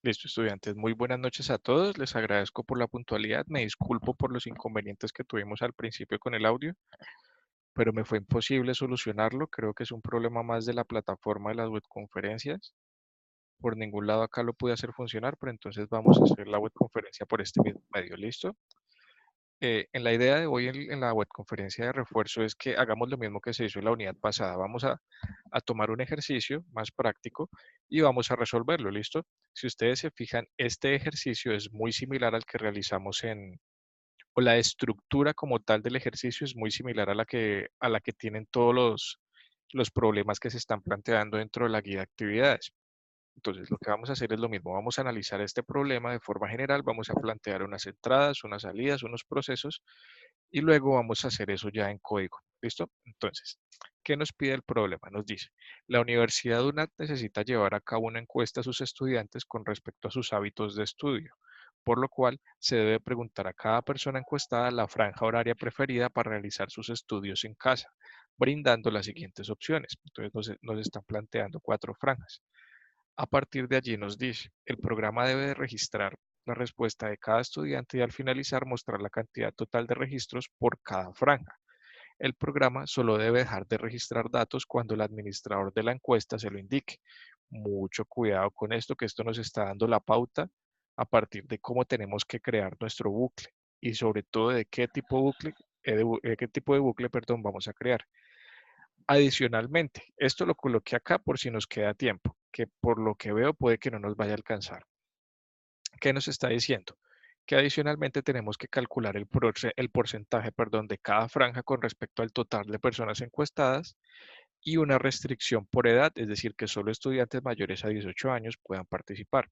Listo, estudiantes. Muy buenas noches a todos. Les agradezco por la puntualidad. Me disculpo por los inconvenientes que tuvimos al principio con el audio, pero me fue imposible solucionarlo. Creo que es un problema más de la plataforma de las webconferencias. Por ningún lado acá lo pude hacer funcionar, pero entonces vamos a hacer la webconferencia por este mismo medio. ¿Listo? En la idea de hoy en la webconferencia de refuerzo es que hagamos lo mismo que se hizo en la unidad pasada. Vamos a tomar un ejercicio más práctico y vamos a resolverlo, ¿listo? Si ustedes se fijan, este ejercicio es muy similar al que realizamos o la estructura como tal del ejercicio es muy similar a la que tienen todos los problemas que se están planteando dentro de la guía de actividades. Entonces, lo que vamos a hacer es lo mismo. Vamos a analizar este problema de forma general, vamos a plantear unas entradas, unas salidas, unos procesos y luego vamos a hacer eso ya en código. ¿Listo? Entonces, ¿qué nos pide el problema? Nos dice, la Universidad UNAT necesita llevar a cabo una encuesta a sus estudiantes con respecto a sus hábitos de estudio, por lo cual se debe preguntar a cada persona encuestada la franja horaria preferida para realizar sus estudios en casa, brindando las siguientes opciones. Entonces, nos están planteando 4 franjas. A partir de allí nos dice, el programa debe de registrar la respuesta de cada estudiante y al finalizar mostrar la cantidad total de registros por cada franja. El programa solo debe dejar de registrar datos cuando el administrador de la encuesta se lo indique. Mucho cuidado con esto, que esto nos está dando la pauta a partir de cómo tenemos que crear nuestro bucle y sobre todo de qué tipo de bucle, perdón, vamos a crear. Adicionalmente, esto lo coloqué acá por si nos queda tiempo, que por lo que veo puede que no nos vaya a alcanzar. ¿Qué nos está diciendo? Que adicionalmente tenemos que calcular el porcentaje, perdón, de cada franja con respecto al total de personas encuestadas y una restricción por edad, es decir, que solo estudiantes mayores a 18 años puedan participar.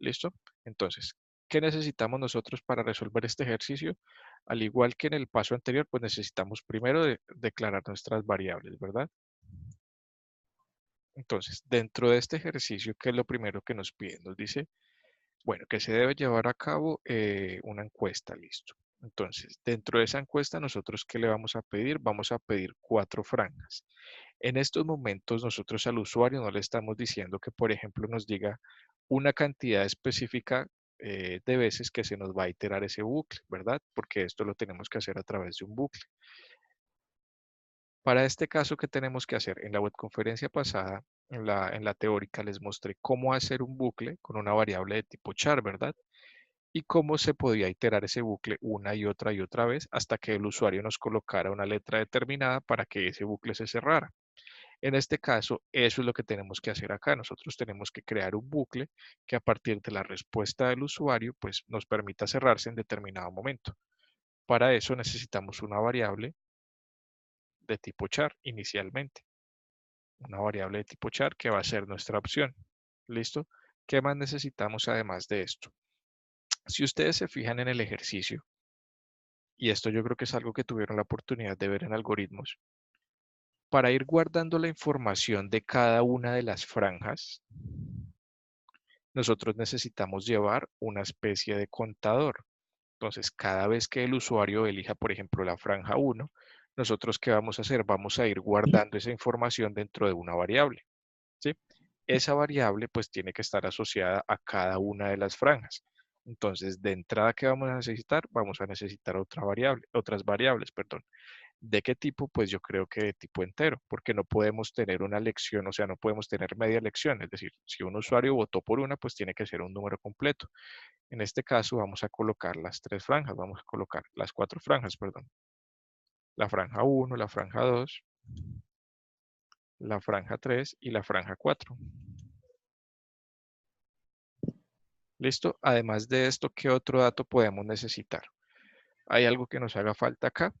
¿Listo? Entonces, ¿qué necesitamos nosotros para resolver este ejercicio? Al igual que en el paso anterior, pues necesitamos primero declarar nuestras variables, ¿verdad? Entonces, dentro de este ejercicio, ¿qué es lo primero que nos pide? Nos dice, bueno, que se debe llevar a cabo una encuesta, listo. Entonces, dentro de esa encuesta, nosotros, ¿qué le vamos a pedir? Vamos a pedir 4 franjas. En estos momentos, nosotros al usuario no le estamos diciendo que, por ejemplo, nos diga una cantidad específica de veces que se nos va a iterar ese bucle, ¿verdad? Porque esto lo tenemos que hacer a través de un bucle. Para este caso, ¿qué tenemos que hacer? En la webconferencia pasada, en la teórica, les mostré cómo hacer un bucle con una variable de tipo char, ¿verdad? Y cómo se podía iterar ese bucle una y otra vez hasta que el usuario nos colocara una letra determinada para que ese bucle se cerrara. En este caso, eso es lo que tenemos que hacer acá. Nosotros tenemos que crear un bucle que a partir de la respuesta del usuario, pues nos permita cerrarse en determinado momento. Para eso necesitamos una variable de tipo char inicialmente. Una variable de tipo char que va a ser nuestra opción. ¿Listo? ¿Qué más necesitamos además de esto? Si ustedes se fijan en el ejercicio, y esto yo creo que es algo que tuvieron la oportunidad de ver en algoritmos, para ir guardando la información de cada una de las franjas, nosotros necesitamos llevar una especie de contador. Entonces, cada vez que el usuario elija, por ejemplo, la franja 1, nosotros ¿qué vamos a hacer? Vamos a ir guardando esa información dentro de una variable, ¿sí? Esa variable pues tiene que estar asociada a cada una de las franjas. Entonces, de entrada, ¿qué vamos a necesitar? Vamos a necesitar otras variables, perdón. ¿De qué tipo? Pues yo creo que de tipo entero, porque no podemos tener una lección, o sea, no podemos tener media lección. Es decir, si un usuario votó por una, pues tiene que ser un número completo. En este caso vamos a colocar las 3 franjas, vamos a colocar las 4 franjas, perdón. La franja 1, la franja 2, la franja 3 y la franja 4. ¿Listo? Además de esto, ¿qué otro dato podemos necesitar? ¿Hay algo que nos haga falta acá?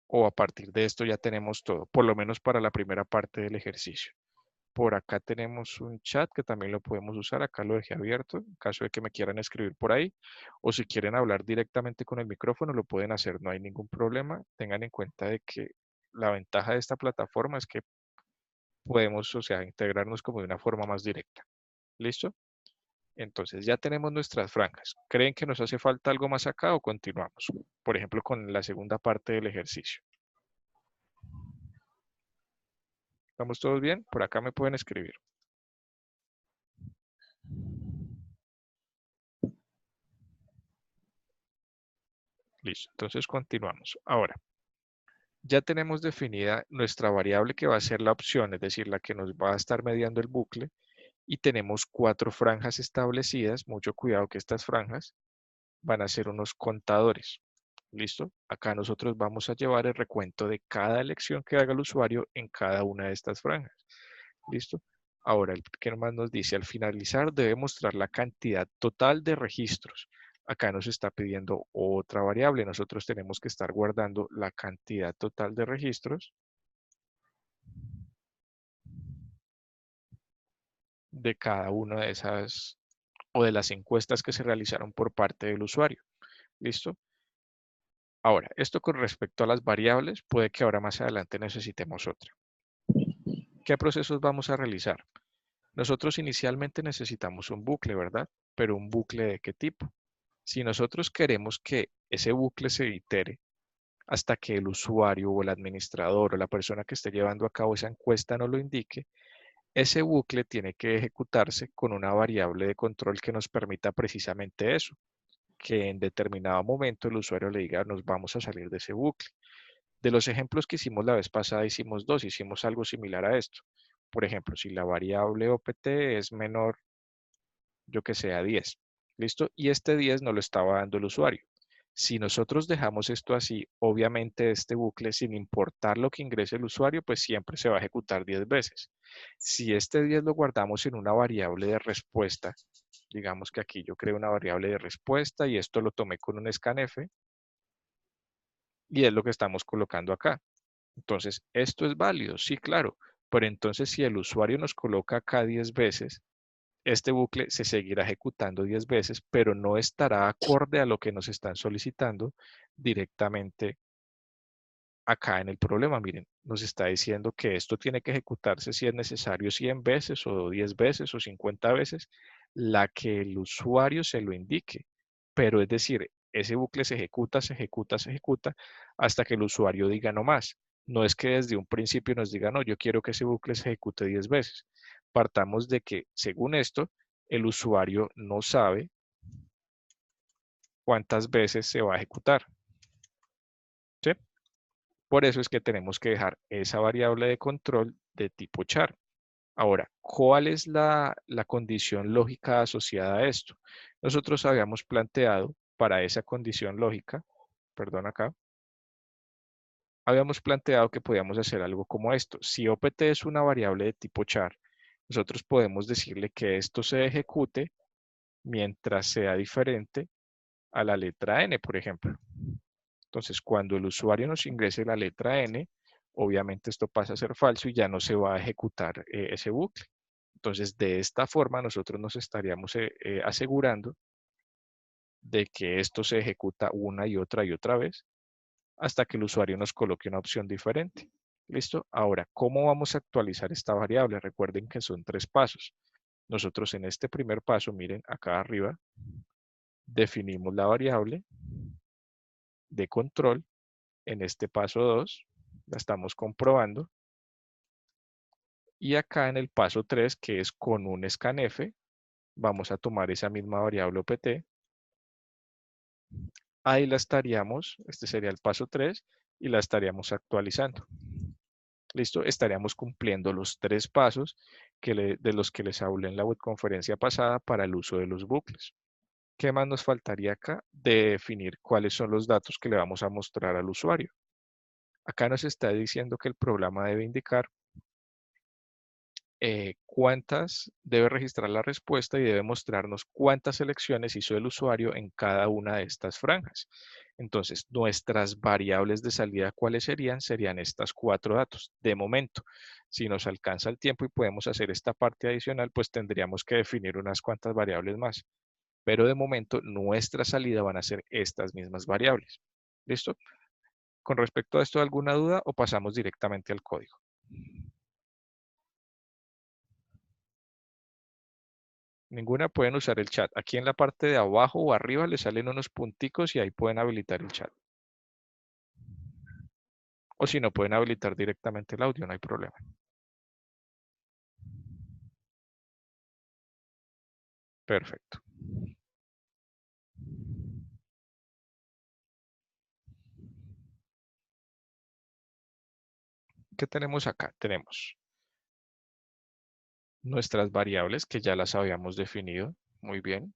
¿O a partir de esto ya tenemos todo? Por lo menos para la primera parte del ejercicio. Por acá tenemos un chat que también lo podemos usar. Acá lo dejé abierto en caso de que me quieran escribir por ahí. O si quieren hablar directamente con el micrófono, lo pueden hacer. No hay ningún problema. Tengan en cuenta de que la ventaja de esta plataforma es que podemos, o sea, integrarnos como de una forma más directa. ¿Listo? Entonces ya tenemos nuestras franjas. ¿Creen que nos hace falta algo más acá o continuamos? Por ejemplo, con la segunda parte del ejercicio. ¿Estamos todos bien? Por acá me pueden escribir. Listo, entonces continuamos. Ahora, ya tenemos definida nuestra variable que va a ser la opción, es decir, la que nos va a estar mediando el bucle, y tenemos 4 franjas establecidas. Mucho cuidado que estas franjas van a ser unos contadores. ¿Listo? Acá nosotros vamos a llevar el recuento de cada elección que haga el usuario en cada una de estas franjas. ¿Listo? Ahora, ¿qué más nos dice? Al finalizar debe mostrar la cantidad total de registros. Acá nos está pidiendo otra variable. Nosotros tenemos que estar guardando la cantidad total de registros de cada una de esas o de las encuestas que se realizaron por parte del usuario. ¿Listo? Ahora, esto con respecto a las variables, puede que ahora más adelante necesitemos otra. ¿Qué procesos vamos a realizar? Nosotros inicialmente necesitamos un bucle, ¿verdad? Pero ¿un bucle de qué tipo? Si nosotros queremos que ese bucle se itere hasta que el usuario o el administrador o la persona que esté llevando a cabo esa encuesta nos lo indique, ese bucle tiene que ejecutarse con una variable de control que nos permita precisamente eso, que en determinado momento el usuario le diga nos vamos a salir de ese bucle. De los ejemplos que hicimos la vez pasada, hicimos dos, hicimos algo similar a esto. Por ejemplo, si la variable OPT es menor, yo que sea 10, ¿listo? Y este 10 no lo estaba dando el usuario. Si nosotros dejamos esto así, obviamente este bucle, sin importar lo que ingrese el usuario, pues siempre se va a ejecutar 10 veces. Si este 10 lo guardamos en una variable de respuesta, digamos que aquí yo creo una variable de respuesta y esto lo tomé con un scanf y es lo que estamos colocando acá. Entonces, ¿esto es válido? Sí, claro. Pero entonces, si el usuario nos coloca acá 10 veces, este bucle se seguirá ejecutando 10 veces, pero no estará acorde a lo que nos están solicitando directamente acá en el problema. Miren, nos está diciendo que esto tiene que ejecutarse si es necesario 100 veces o 10 veces o 50 veces, la que el usuario se lo indique. Pero es decir, ese bucle se ejecuta, se ejecuta, se ejecuta hasta que el usuario diga no más. No es que desde un principio nos diga, no, yo quiero que ese bucle se ejecute 10 veces. Partamos de que, según esto, el usuario no sabe cuántas veces se va a ejecutar. ¿Sí? Por eso es que tenemos que dejar esa variable de control de tipo char. Ahora, ¿cuál es la condición lógica asociada a esto? Nosotros habíamos planteado para esa condición lógica, perdón acá, habíamos planteado que podíamos hacer algo como esto. Si opt es una variable de tipo char, nosotros podemos decirle que esto se ejecute mientras sea diferente a la letra n, por ejemplo. Entonces, cuando el usuario nos ingrese la letra n, obviamente esto pasa a ser falso y ya no se va a ejecutar ese bucle. Entonces, de esta forma, nosotros nos estaríamos asegurando de que esto se ejecuta una y otra vez hasta que el usuario nos coloque una opción diferente. ¿Listo? Ahora, ¿cómo vamos a actualizar esta variable? Recuerden que son 3 pasos. Nosotros en este primer paso, miren acá arriba, definimos la variable de control. En este paso 2, la estamos comprobando. Y acá en el paso 3, que es con un scanf, vamos a tomar esa misma variable opt. Ahí la estaríamos, este sería el paso 3, y la estaríamos actualizando. ¿Listo? Estaríamos cumpliendo los 3 pasos de los que les hablé en la webconferencia pasada para el uso de los bucles. ¿Qué más nos faltaría acá? De definir cuáles son los datos que le vamos a mostrar al usuario. Acá nos está diciendo que el programa debe indicar cuántas debe registrar la respuesta y debe mostrarnos cuántas selecciones hizo el usuario en cada una de estas franjas. Entonces, nuestras variables de salida, ¿cuáles serían? Serían estas 4 datos. De momento, si nos alcanza el tiempo y podemos hacer esta parte adicional, pues tendríamos que definir unas cuantas variables más. Pero de momento, nuestra salida van a ser estas mismas variables. ¿Listo? Con respecto a esto, ¿alguna duda o pasamos directamente al código? Ninguna, pueden usar el chat. Aquí en la parte de abajo o arriba les salen unos punticos y ahí pueden habilitar el chat. O si no, pueden habilitar directamente el audio, no hay problema. Perfecto. ¿Qué tenemos acá? Tenemos nuestras variables que ya las habíamos definido. Muy bien.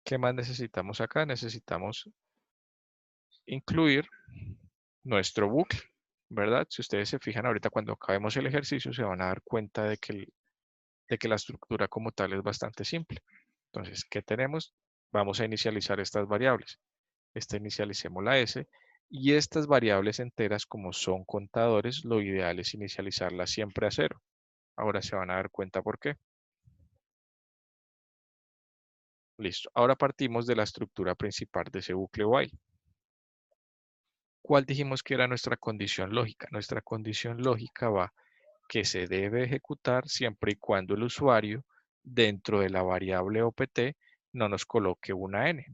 ¿Qué más necesitamos acá? Necesitamos incluir nuestro bucle, ¿verdad? Si ustedes se fijan ahorita cuando acabemos el ejercicio se van a dar cuenta de que la estructura como tal es bastante simple. Entonces, ¿qué tenemos? Vamos a inicializar estas variables. Inicialicemos la S y estas variables enteras como son contadores, lo ideal es inicializarlas siempre a cero. Ahora se van a dar cuenta por qué. Listo. Ahora partimos de la estructura principal de ese bucle while. ¿Cuál dijimos que era nuestra condición lógica? Nuestra condición lógica va que se debe ejecutar siempre y cuando el usuario dentro de la variable opt no nos coloque una n.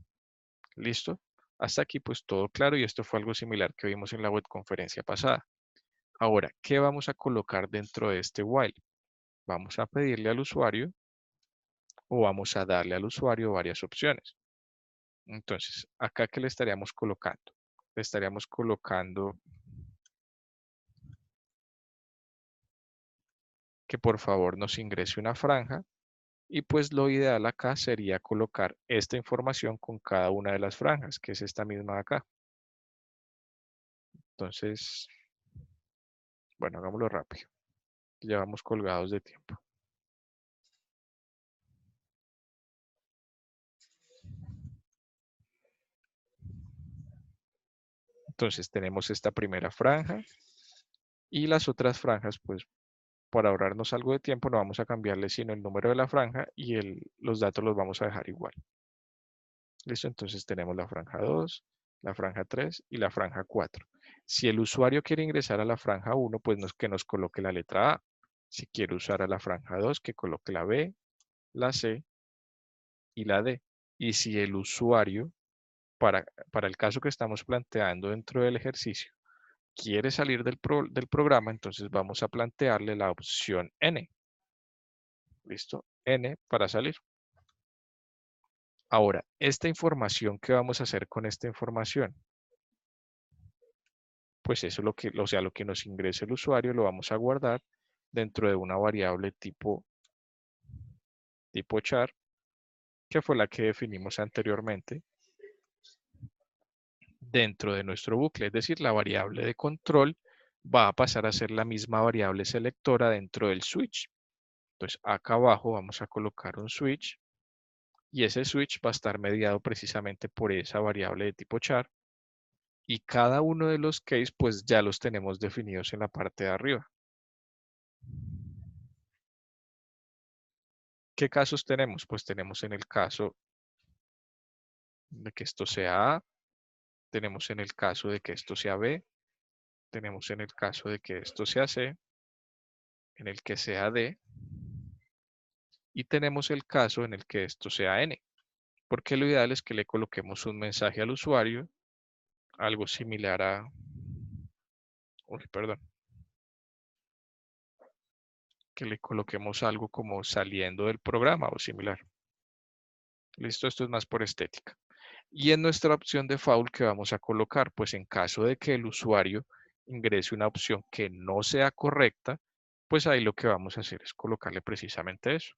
¿Listo? Hasta aquí pues todo claro y esto fue algo similar que vimos en la webconferencia pasada. Ahora, ¿qué vamos a colocar dentro de este while? Vamos a pedirle al usuario o vamos a darle al usuario varias opciones. Entonces, acá ¿qué le estaríamos colocando? Le estaríamos colocando que por favor nos ingrese una franja y pues lo ideal acá sería colocar esta información con cada una de las franjas, que es esta misma de acá. Entonces, bueno, hagámoslo rápido. Ya vamos colgados de tiempo. Entonces tenemos esta primera franja y las otras franjas, pues por ahorrarnos algo de tiempo no vamos a cambiarle sino el número de la franja y los datos los vamos a dejar igual. ¿Listo? Entonces tenemos la franja 2, la franja 3 y la franja 4. Si el usuario quiere ingresar a la franja 1, pues que nos coloque la letra A. Si quiere usar a la franja 2, que coloque la B, la C y la D. Y si el usuario, para el caso que estamos planteando dentro del ejercicio, quiere salir del programa, entonces vamos a plantearle la opción N. ¿Listo? N para salir. Ahora, esta información, ¿qué vamos a hacer con esta información? Pues eso es lo que nos ingrese el usuario lo vamos a guardar dentro de una variable tipo char, que fue la que definimos anteriormente dentro de nuestro bucle. Es decir, la variable de control va a pasar a ser la misma variable selectora dentro del switch. Entonces, acá abajo vamos a colocar un switch y ese switch va a estar mediado precisamente por esa variable de tipo char y cada uno de los case pues ya los tenemos definidos en la parte de arriba. ¿Qué casos tenemos? Pues tenemos en el caso de que esto sea A, tenemos en el caso de que esto sea B, tenemos en el caso de que esto sea C, en el que sea D, y tenemos el caso en el que esto sea N, porque lo ideal es que le coloquemos un mensaje al usuario, algo similar a, uy, perdón, que le coloquemos algo como saliendo del programa o similar. Listo, esto es más por estética. Y en nuestra opción de foul, ¿qué vamos a colocar? Pues en caso de que el usuario ingrese una opción que no sea correcta, pues ahí lo que vamos a hacer es colocarle precisamente eso.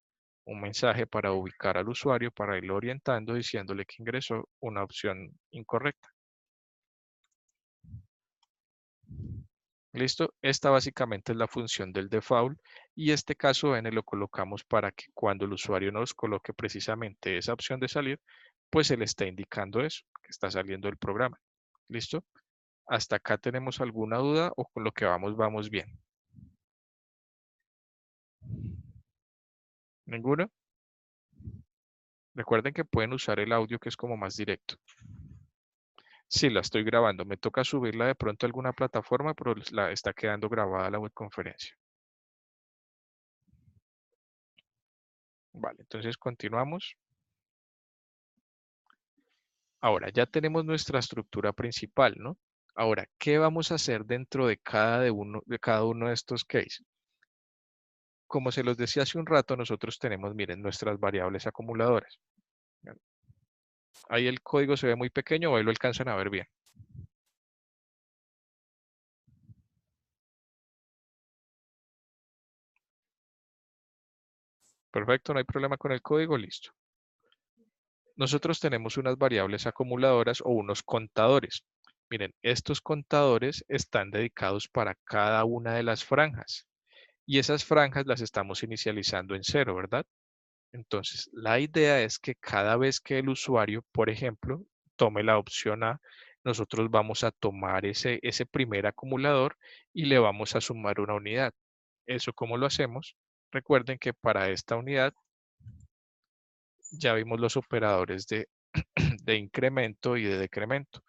Un mensaje para ubicar al usuario, para irlo orientando, diciéndole que ingresó una opción incorrecta. ¿Listo? Esta básicamente es la función del default y este caso n lo colocamos para que cuando el usuario nos coloque precisamente esa opción de salir, pues se le está indicando eso, que está saliendo del programa. ¿Listo? ¿Hasta acá tenemos alguna duda o con lo que vamos bien? ¿Ninguno? Recuerden que pueden usar el audio que es como más directo. Sí, la estoy grabando. Me toca subirla de pronto a alguna plataforma, pero la está quedando grabada la webconferencia. Vale, entonces continuamos. Ahora, ya tenemos nuestra estructura principal, ¿no? Ahora, ¿qué vamos a hacer dentro de cada uno de estos cases? Como se los decía hace un rato, nosotros tenemos, miren, nuestras variables acumuladoras. Ahí el código se ve muy pequeño, o ahí lo alcanzan a ver bien. Perfecto, no hay problema con el código, listo. Nosotros tenemos unas variables acumuladoras o unos contadores. Miren, estos contadores están dedicados para cada una de las franjas y esas franjas las estamos inicializando en cero, ¿verdad? Entonces, la idea es que cada vez que el usuario, por ejemplo, tome la opción A, nosotros vamos a tomar ese primer acumulador y le vamos a sumar una unidad. ¿Eso cómo lo hacemos? Recuerden que para esta unidad ya vimos los operadores de incremento y de decremento.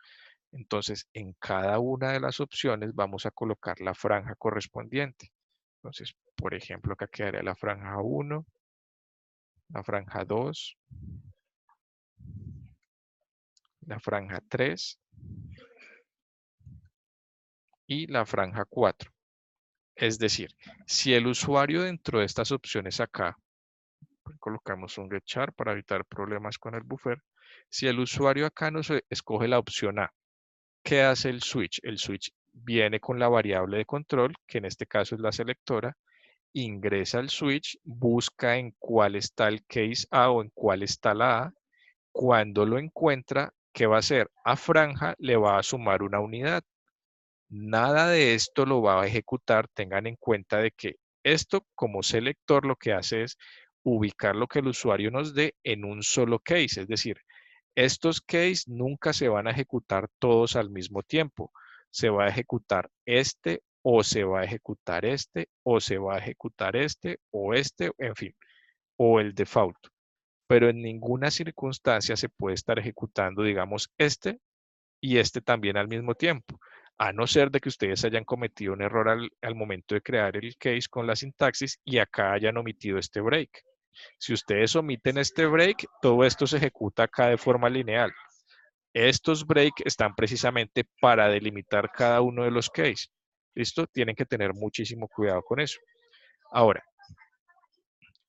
Entonces, en cada una de las opciones vamos a colocar la franja correspondiente. Entonces, por ejemplo, acá quedaría la franja 1, la franja 2, la franja 3 y la franja 4. Es decir, si el usuario dentro de estas opciones acá, colocamos un getChar para evitar problemas con el buffer, si el usuario acá nos escoge la opción A, ¿qué hace el switch? El switch viene con la variable de control, que en este caso es la selectora, ingresa al switch, busca en cuál está el case A o en cuál está la A. Cuando lo encuentra, ¿qué va a hacer? A franja le va a sumar una unidad. Nada de esto lo va a ejecutar. Tengan en cuenta de que esto como selector lo que hace es ubicar lo que el usuario nos dé en un solo case. Es decir, estos cases nunca se van a ejecutar todos al mismo tiempo. Se va a ejecutar este o se va a ejecutar este o se va a ejecutar este, en fin, o el default. Pero en ninguna circunstancia se puede estar ejecutando, digamos, este y este también al mismo tiempo, a no ser de que ustedes hayan cometido un error al momento de crear el case con la sintaxis y acá hayan omitido este break. Si ustedes omiten este break, todo esto se ejecuta acá de forma lineal. Estos breaks están precisamente para delimitar cada uno de los cases. ¿Listo? Tienen que tener muchísimo cuidado con eso. Ahora,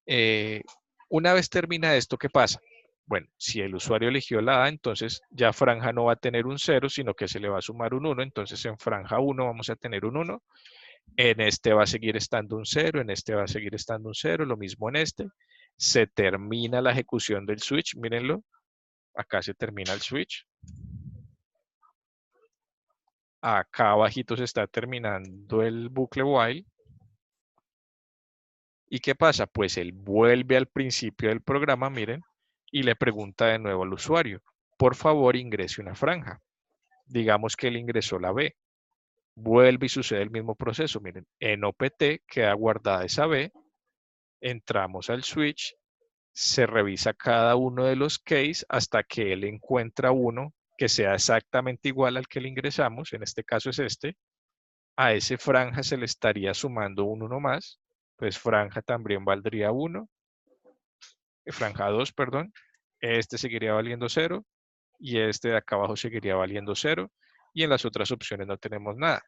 eh, una vez termina esto, ¿qué pasa? Bueno, si el usuario eligió la A, entonces ya franja no va a tener un 0, sino que se le va a sumar un 1. Entonces en franja 1 vamos a tener un 1. En este va a seguir estando un 0, en este va a seguir estando un 0, lo mismo en este. Se termina la ejecución del switch, mírenlo. Acá se termina el switch. Acá abajito se está terminando el bucle while. ¿Y qué pasa? Pues él vuelve al principio del programa, miren, y le pregunta de nuevo al usuario, por favor ingrese una franja. Digamos que él ingresó la B. Vuelve y sucede el mismo proceso. Miren, en OPT queda guardada esa B, entramos al switch, se revisa cada uno de los case hasta que él encuentra uno que sea exactamente igual al que le ingresamos, en este caso es este. A ese franja se le estaría sumando un 1 más, pues franja también valdría 1, franja 2, perdón, este seguiría valiendo 0 y este de acá abajo seguiría valiendo 0 y en las otras opciones no tenemos nada.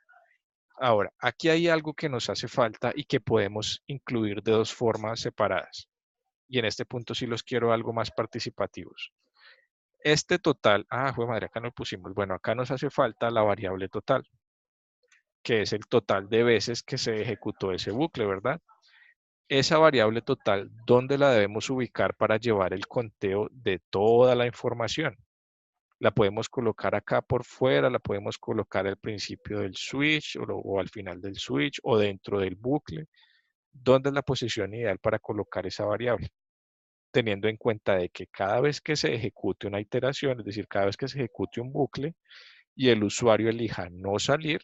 Ahora, aquí hay algo que nos hace falta y que podemos incluir de dos formas separadas. Y en este punto sí los quiero algo más participativos. Este total, fue madre, acá no lo pusimos. Bueno, acá nos hace falta la variable total, que es el total de veces que se ejecutó ese bucle, ¿verdad? Esa variable total, ¿dónde la debemos ubicar para llevar el conteo de toda la información? La podemos colocar acá por fuera, la podemos colocar al principio del switch o al final del switch o dentro del bucle. ¿Dónde es la posición ideal para colocar esa variable? Teniendo en cuenta de que cada vez que se ejecute una iteración, es decir, cada vez que se ejecute un bucle y el usuario elija no salir,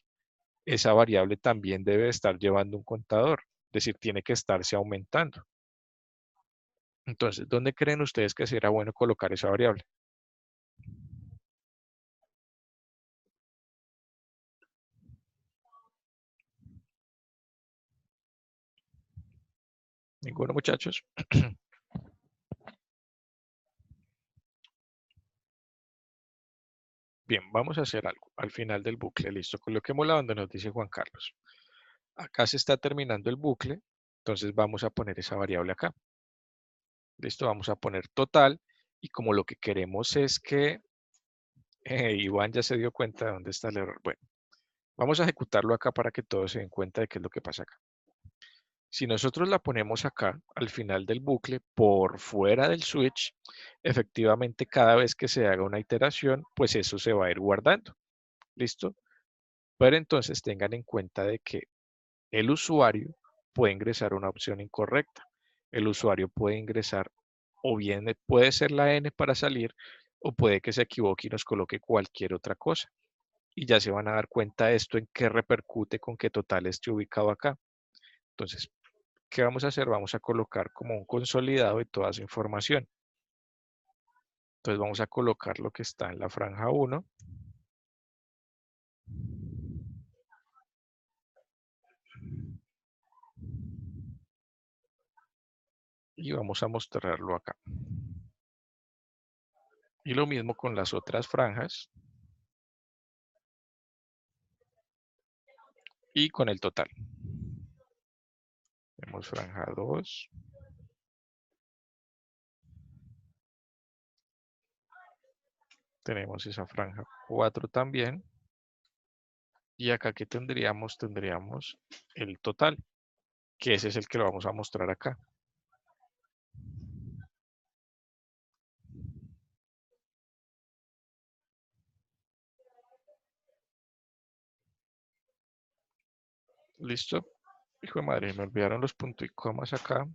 esa variable también debe estar llevando un contador, es decir, tiene que estarse aumentando. Entonces, ¿dónde creen ustedes que será bueno colocar esa variable? ¿Ninguno, muchachos? Bien, vamos a hacer algo. Al final del bucle, listo. Coloquémosla donde nos dice Juan Carlos. Acá se está terminando el bucle, entonces vamos a poner esa variable acá. Listo, vamos a poner total Y como lo que queremos es que Iván ya se dio cuenta de dónde está el error. Bueno, vamos a ejecutarlo acá para que todos se den cuenta de qué es lo que pasa acá. Si nosotros la ponemos acá, al final del bucle, por fuera del switch, efectivamente cada vez que se haga una iteración, pues eso se va a ir guardando. ¿Listo? Pero entonces tengan en cuenta de que el usuario puede ingresar una opción incorrecta. El usuario puede ingresar o bien puede ser la N para salir o puede que se equivoque y nos coloque cualquier otra cosa. Y ya se van a dar cuenta de esto en qué repercute con que total esté ubicado acá. Entonces, ¿qué vamos a hacer? Vamos a colocar como un consolidado de toda esa información. Entonces vamos a colocar lo que está en la franja 1. Y vamos a mostrarlo acá. Y lo mismo con las otras franjas y con el total. Tenemos franja 2. Tenemos esa franja 4 también. Y acá que tendríamos el total, que ese es el que lo vamos a mostrar acá. ¿Listo? Hijo de madre, me olvidaron los puntos y comas acá.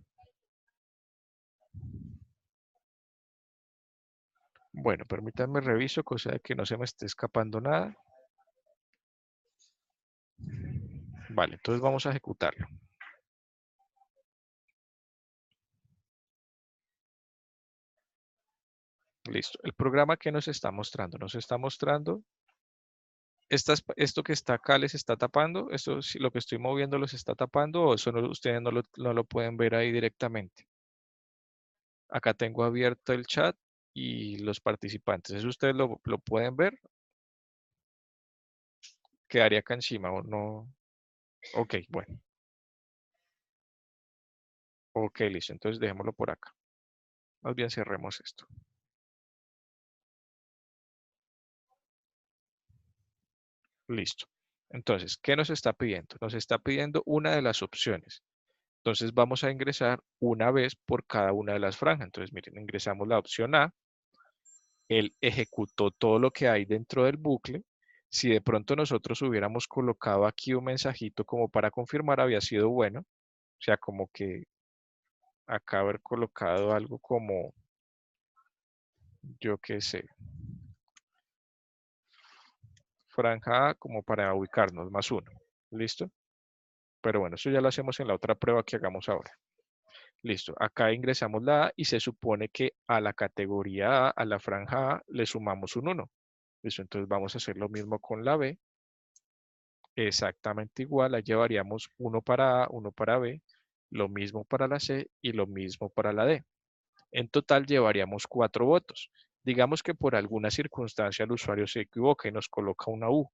Bueno, permítanme reviso, cosa de que no se me esté escapando nada. Vale, entonces vamos a ejecutarlo. Listo. El programa que nos está mostrando, esto que está acá les está tapando, esto si lo que estoy moviendo los está tapando o eso ustedes no lo pueden ver ahí directamente. Acá tengo abierto el chat y los participantes. ¿Eso ustedes lo pueden ver? Quedaría acá encima o no. Ok, bueno. Ok, listo. Entonces dejémoslo por acá. Más bien cerremos esto. Listo. Entonces, ¿qué nos está pidiendo? Nos está pidiendo una de las opciones. Entonces vamos a ingresar una vez por cada una de las franjas. Entonces, miren, ingresamos la opción A. Él ejecutó todo lo que hay dentro del bucle. Si de pronto nosotros hubiéramos colocado aquí un mensajito como para confirmar, había sido bueno. O sea, como que acá haber colocado algo como, yo qué sé, franja A como para ubicarnos, +1. ¿Listo? Pero bueno, eso ya lo hacemos en la otra prueba que hagamos ahora. Listo, acá ingresamos la A y se supone que a la categoría A, a la franja A, le sumamos un 1. Listo, entonces vamos a hacer lo mismo con la B. Exactamente igual, ahí llevaríamos uno para A, uno para B, lo mismo para la C y lo mismo para la D. En total llevaríamos 4 votos. Digamos que por alguna circunstancia el usuario se equivoca y nos coloca una U.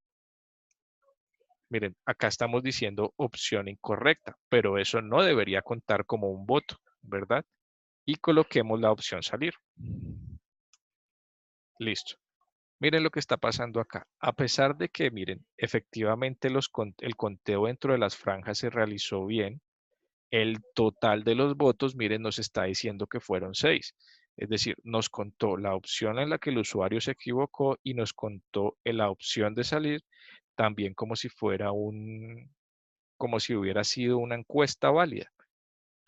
Miren, acá estamos diciendo opción incorrecta, pero eso no debería contar como un voto, ¿verdad? Y coloquemos la opción salir. Listo. Miren lo que está pasando acá. A pesar de que, miren, efectivamente el conteo dentro de las franjas se realizó bien, el total de los votos, miren, nos está diciendo que fueron 6. Es decir, nos contó la opción en la que el usuario se equivocó y nos contó en la opción de salir también como si fuera como si hubiera sido una encuesta válida.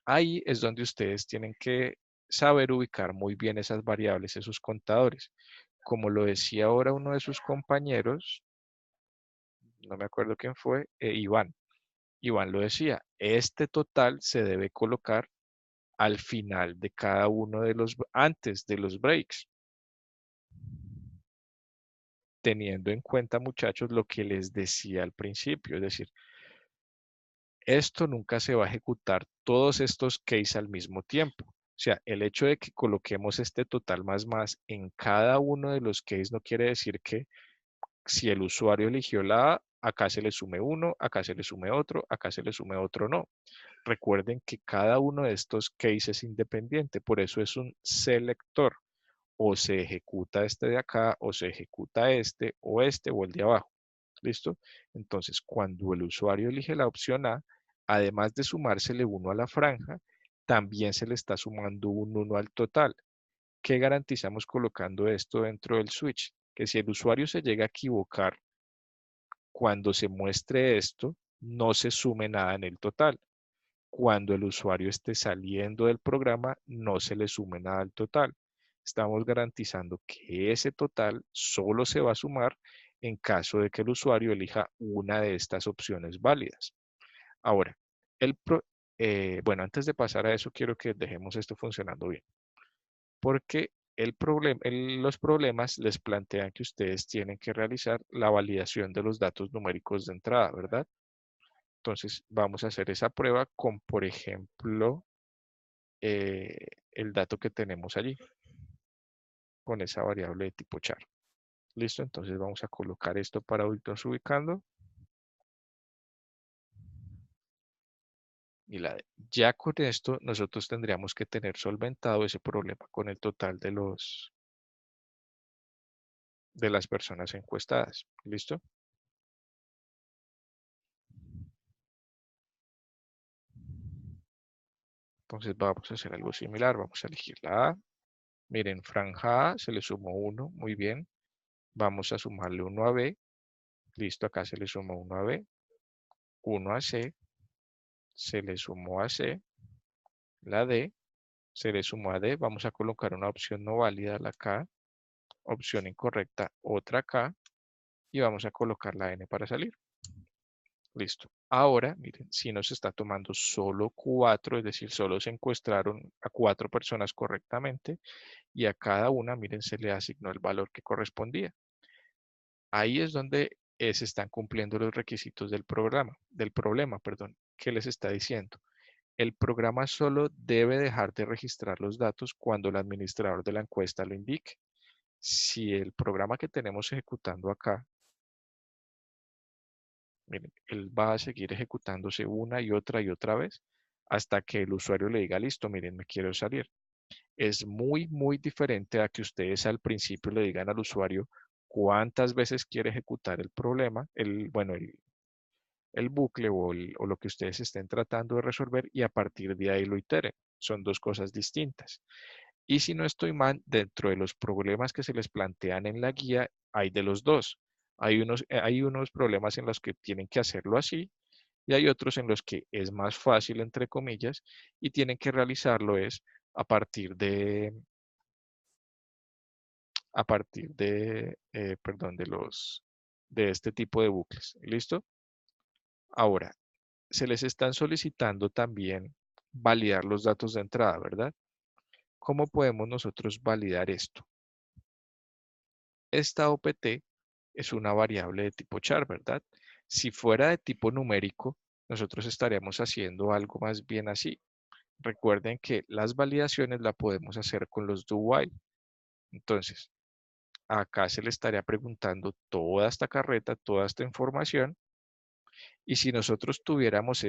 Ahí es donde ustedes tienen que saber ubicar muy bien esas variables, esos contadores. Como lo decía ahora uno de sus compañeros, no me acuerdo quién fue, Iván. Iván lo decía, este total se debe colocar al final de cada uno de antes de los breaks. Teniendo en cuenta, muchachos, lo que les decía al principio, es decir, esto nunca se va a ejecutar todos estos cases al mismo tiempo. O sea, el hecho de que coloquemos este total más en cada uno de los cases no quiere decir que si el usuario eligió la A, acá se le sume uno, acá se le sume otro, acá se le sume otro, no. Recuerden que cada uno de estos cases es independiente, por eso es un selector. o se ejecuta este de acá, o se ejecuta este, o el de abajo. ¿Listo? Entonces, cuando el usuario elige la opción A, además de sumársele 1 a la franja, también se le está sumando un 1 al total. ¿Qué garantizamos colocando esto dentro del switch? Que si el usuario se llega a equivocar cuando se muestre esto, no se sume nada en el total. Cuando el usuario esté saliendo del programa, no se le sume nada al total. Estamos garantizando que ese total solo se va a sumar en caso de que el usuario elija una de estas opciones válidas. Ahora, bueno, antes de pasar a eso, quiero que dejemos esto funcionando bien, porque los problemas les plantean que ustedes tienen que realizar la validación de los datos numéricos de entrada, ¿verdad? Entonces, vamos a hacer esa prueba con, por ejemplo, eh, el dato que tenemos allí, con esa variable de tipo char. ¿Listo? Entonces vamos a colocar esto para irnos ubicando. Y ya con esto nosotros tendríamos que tener solventado ese problema con el total de las personas encuestadas. ¿Listo? Entonces vamos a hacer algo similar. Vamos a elegir la A. Miren, franja A se le sumó 1. Muy bien. Vamos a sumarle 1 a B. Listo, acá se le sumó 1 a B. 1 a C. Se le sumó a C. La D. Se le sumó a D. Vamos a colocar una opción no válida, la K. Opción incorrecta, otra K. Y vamos a colocar la N para salir. Listo. Ahora, miren, si nos está tomando solo 4, es decir, solo se encuestaron a 4 personas correctamente y a cada una, miren, se le asignó el valor que correspondía. Ahí es donde se están cumpliendo los requisitos del problema, perdón. ¿Qué les está diciendo? El programa solo debe dejar de registrar los datos cuando el administrador de la encuesta lo indique. Si el programa que tenemos ejecutando acá, miren, él va a seguir ejecutándose una y otra vez hasta que el usuario le diga, listo, miren, me quiero salir. Es muy, muy diferente a que ustedes al principio le digan al usuario cuántas veces quiere ejecutar el problema, bueno, el bucle o lo que ustedes estén tratando de resolver y a partir de ahí lo iteren. Son dos cosas distintas. Y si no estoy mal, dentro de los problemas que se les plantean en la guía, hay de los dos. Hay unos problemas en los que tienen que hacerlo así y hay otros en los que es más fácil, entre comillas, y tienen que realizarlo es a partir perdón, de este tipo de bucles. ¿Listo? Ahora, se les están solicitando también validar los datos de entrada, ¿verdad? ¿Cómo podemos nosotros validar esto? Esta OPT es una variable de tipo char, ¿verdad? Si fuera de tipo numérico, nosotros estaríamos haciendo algo más bien así. Recuerden que las validaciones la podemos hacer con los do while. Entonces, acá se le estaría preguntando toda esta carreta, toda esta información. Y si nosotros tuviéramos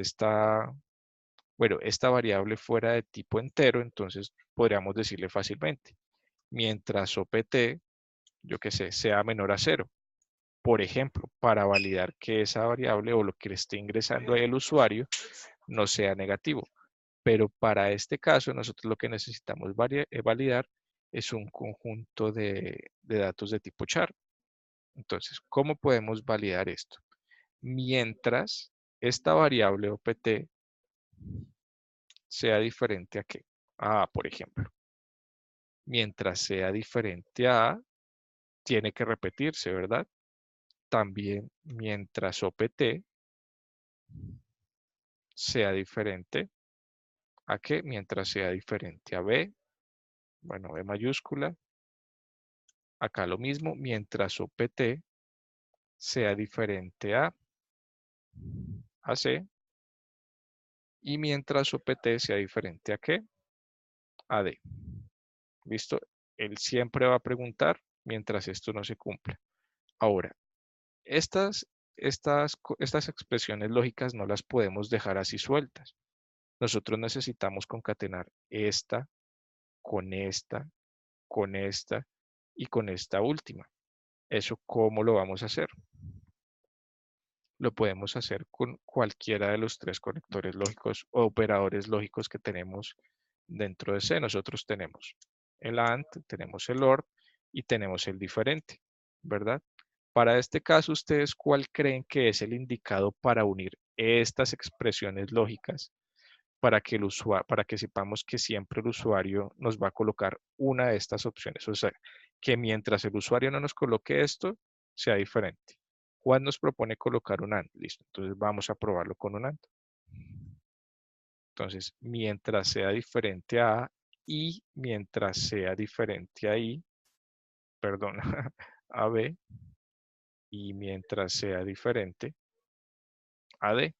bueno, esta variable fuera de tipo entero, entonces podríamos decirle fácilmente, mientras OPT, yo que sé, sea menor a 0. Por ejemplo, para validar que esa variable o lo que le esté ingresando ahí el usuario no sea negativo. Pero para este caso, nosotros lo que necesitamos validar es un conjunto de datos de tipo char. Entonces, ¿cómo podemos validar esto? Mientras esta variable OPT sea diferente a qué? A, por ejemplo. Mientras sea diferente a, tiene que repetirse, ¿verdad? También mientras OPT sea diferente a qué, mientras sea diferente a B, bueno, B mayúscula, acá lo mismo, mientras OPT sea diferente a C, y mientras OPT sea diferente a qué, a D. ¿Listo? Él siempre va a preguntar mientras esto no se cumpla. Ahora, estas expresiones lógicas no las podemos dejar así sueltas. Nosotros necesitamos concatenar esta con esta con esta y con esta última. ¿Eso cómo lo vamos a hacer? Lo podemos hacer con cualquiera de los tres conectores lógicos o operadores lógicos que tenemos dentro de C. Nosotros tenemos el AND, tenemos el OR y tenemos el diferente, ¿verdad? Para este caso, ¿ustedes cuál creen que es el indicado para unir estas expresiones lógicas para que para que sepamos que siempre el usuario nos va a colocar una de estas opciones? O sea, que mientras el usuario no nos coloque esto, sea diferente. Juan nos propone colocar un AND, listo. Entonces vamos a probarlo con un AND. Entonces, mientras sea diferente a A y mientras sea diferente a I, perdón, a B, y mientras sea diferente a D.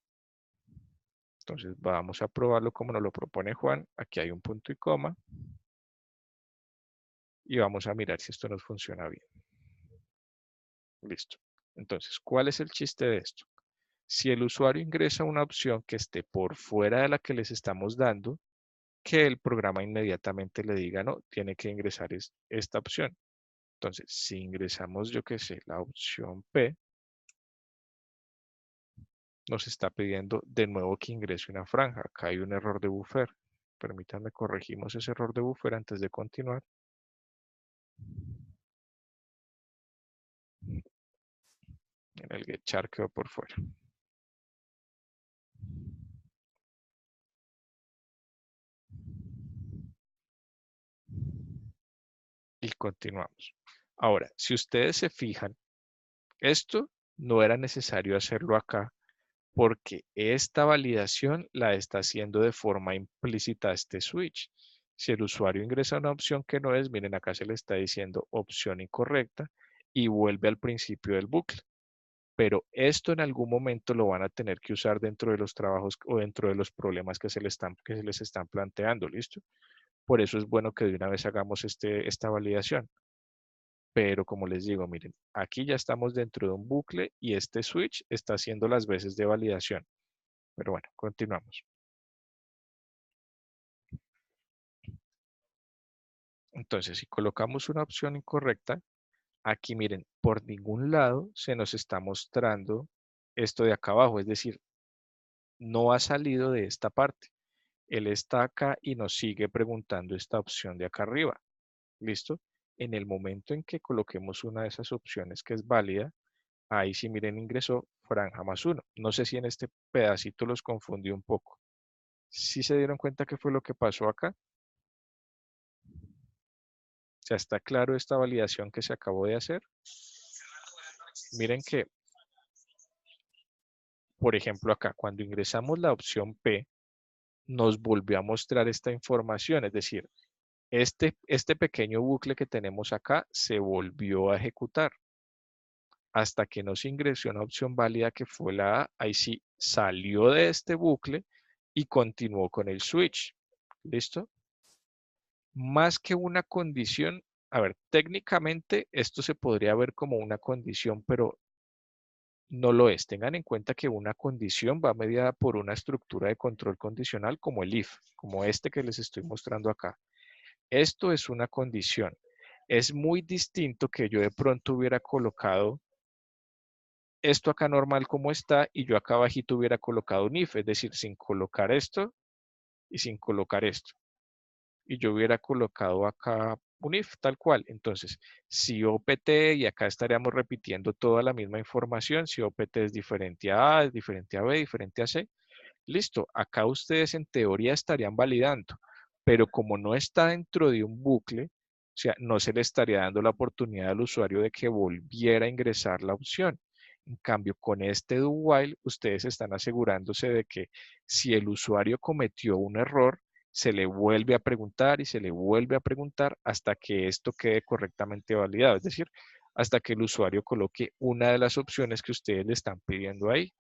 Entonces vamos a probarlo como nos lo propone Juan. Aquí hay un punto y coma. Y vamos a mirar si esto nos funciona bien. Listo. Entonces, ¿cuál es el chiste de esto? Si el usuario ingresa una opción que esté por fuera de la que les estamos dando, que el programa inmediatamente le diga, no, tiene que ingresar esta opción. Entonces, si ingresamos, yo qué sé, la opción P, nos está pidiendo de nuevo que ingrese una franja. Acá hay un error de buffer. Permítanme, corregimos ese error de buffer antes de continuar. En el get char quedó por fuera. Y continuamos. Ahora, si ustedes se fijan, esto no era necesario hacerlo acá porque esta validación la está haciendo de forma implícita este switch. Si el usuario ingresa una opción que no es, miren acá se le está diciendo opción incorrecta y vuelve al principio del bucle. Pero esto en algún momento lo van a tener que usar dentro de los trabajos o dentro de los problemas que que se les están planteando, ¿listo? Por eso es bueno que de una vez hagamos esta validación. Pero como les digo, miren, aquí ya estamos dentro de un bucle y este switch está haciendo las veces de validación. Pero bueno, continuamos. Entonces, si colocamos una opción incorrecta, aquí miren, por ningún lado se nos está mostrando esto de acá abajo, es decir, no ha salido de esta parte. Él está acá y nos sigue preguntando esta opción de acá arriba. ¿Listo? En el momento en que coloquemos una de esas opciones que es válida, ahí sí miren ingresó franja más uno. No sé si en este pedacito los confundí un poco. ¿Sí se dieron cuenta qué fue lo que pasó acá? O sea, está claro esta validación que se acabó de hacer. Miren que, por ejemplo, acá, cuando ingresamos la opción P, nos volvió a mostrar esta información, es decir, este pequeño bucle que tenemos acá se volvió a ejecutar hasta que no se ingresó una opción válida que fue la A, ahí sí salió de este bucle y continuó con el switch. ¿Listo? Más que una condición, a ver, técnicamente esto se podría ver como una condición, pero no lo es. Tengan en cuenta que una condición va mediada por una estructura de control condicional como el if, como este que les estoy mostrando acá. Esto es una condición. Es muy distinto que yo de pronto hubiera colocado esto acá normal como está y yo acá abajito hubiera colocado un if, es decir, sin colocar esto y sin colocar esto. Y yo hubiera colocado acá un if tal cual. Entonces, si opt, y acá estaríamos repitiendo toda la misma información, si opt es diferente a A, es diferente a B, diferente a C, listo, acá ustedes en teoría estarían validando, pero como no está dentro de un bucle, o sea, no se le estaría dando la oportunidad al usuario de que volviera a ingresar la opción. En cambio, con este do while, ustedes están asegurándose de que si el usuario cometió un error, se le vuelve a preguntar y se le vuelve a preguntar hasta que esto quede correctamente validado. Es decir, hasta que el usuario coloque una de las opciones que ustedes le están pidiendo ahí.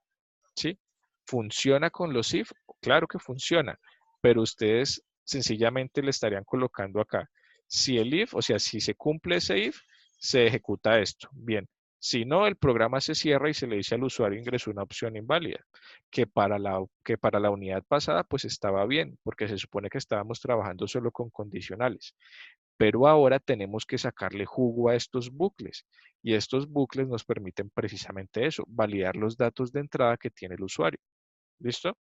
¿Sí? ¿Funciona con los if? Claro que funciona, pero ustedes sencillamente le estarían colocando acá. Si el if, o sea, si se cumple ese if, se ejecuta esto. Bien. Si no, el programa se cierra y se le dice al usuario ingresó una opción inválida, que para la unidad pasada pues estaba bien, porque se supone que estábamos trabajando solo con condicionales. pero ahora tenemos que sacarle jugo a estos bucles y estos bucles nos permiten precisamente eso, validar los datos de entrada que tiene el usuario. ¿Listo?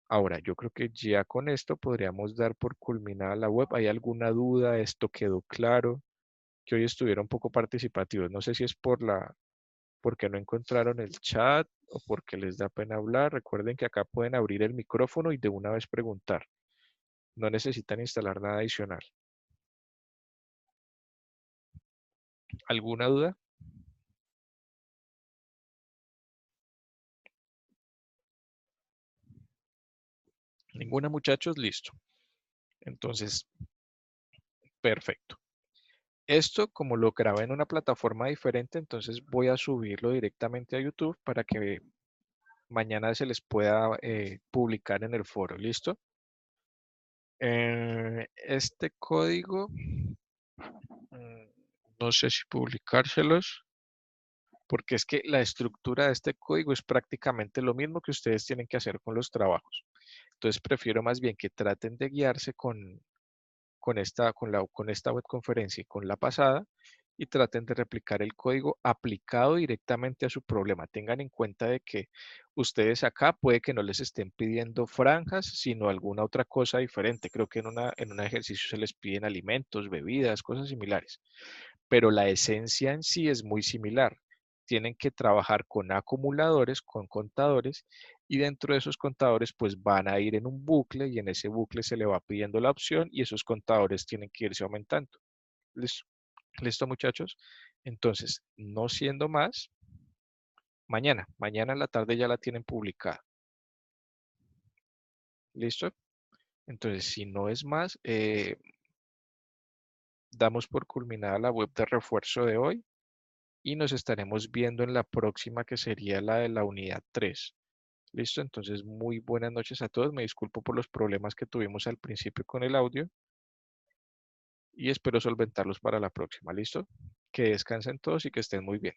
Ahora, yo creo que ya con esto podríamos dar por culminada la web. ¿Hay alguna duda? ¿Esto quedó claro? Que hoy estuvieron un poco participativos. No sé si es porque no encontraron el chat o porque les da pena hablar. Recuerden que acá pueden abrir el micrófono y de una vez preguntar. No necesitan instalar nada adicional. ¿Alguna duda? Ninguna, muchachos, listo. Entonces, perfecto. Esto, como lo grabé en una plataforma diferente, entonces voy a subirlo directamente a YouTube para que mañana se les pueda publicar en el foro. ¿Listo? Este código, no sé si publicárselos, porque es que la estructura de este código es prácticamente lo mismo que ustedes tienen que hacer con los trabajos. Entonces prefiero más bien que traten de guiarse con esta webconferencia y con la pasada y traten de replicar el código aplicado directamente a su problema. Tengan en cuenta de que ustedes acá puede que no les estén pidiendo franjas, sino alguna otra cosa diferente. Creo que en un ejercicio se les piden alimentos, bebidas, cosas similares, pero la esencia en sí es muy similar. Tienen que trabajar con acumuladores, con contadores, y dentro de esos contadores pues van a ir en un bucle y en ese bucle se le va pidiendo la opción y esos contadores tienen que irse aumentando. ¿Listo? ¿Listo, muchachos? Entonces, no siendo más, mañana en la tarde ya la tienen publicada. ¿Listo? Entonces, si no es más, damos por culminada la web de refuerzo de hoy y nos estaremos viendo en la próxima que sería la de la unidad 3. ¿Listo? Entonces, muy buenas noches a todos. Me disculpo por los problemas que tuvimos al principio con el audio y espero solventarlos para la próxima. ¿Listo? Que descansen todos y que estén muy bien.